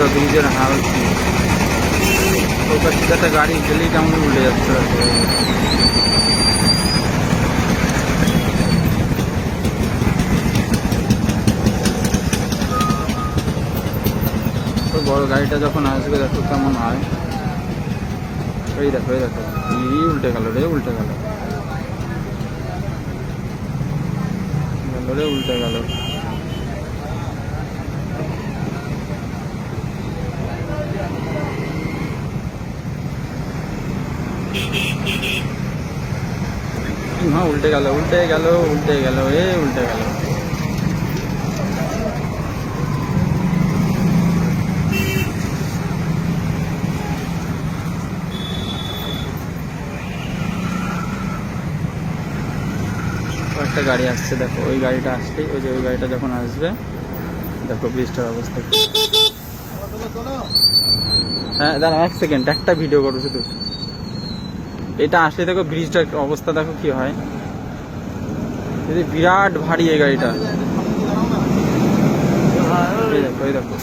পুরো ব্রিজের হাল কি। ওপার থেকে একটা গাড়ি গেলেই কেমন উল্টে যাচ্ছে। তো বড় গাড়িটা যখন আসবে দেখো কেমন হয়। এই দেখো এই দেখো, উল্টে গেল রে, উল্টে গেল রে, উল্টে গেল। হ্যাঁ উল্টে গেল, উল্টে গেল, উল্টে গেল, উল্টে গেল। একটা গাড়ি আসছে দেখো, ওই গাড়িটা আসলেই, ওই যে ওই গাড়িটা যখন আসবে দেখো ব্রিজটার অবস্থা। হ্যাঁ দাঁড়া 1 সেকেন্ড, একটা ভিডিও করো শুধু। এটা আসলে দেখো ব্রিজটার অবস্থা দেখো কি হয়। যদি বিরাট ভারী এই গাড়িটা, এই দেখো এই দেখো।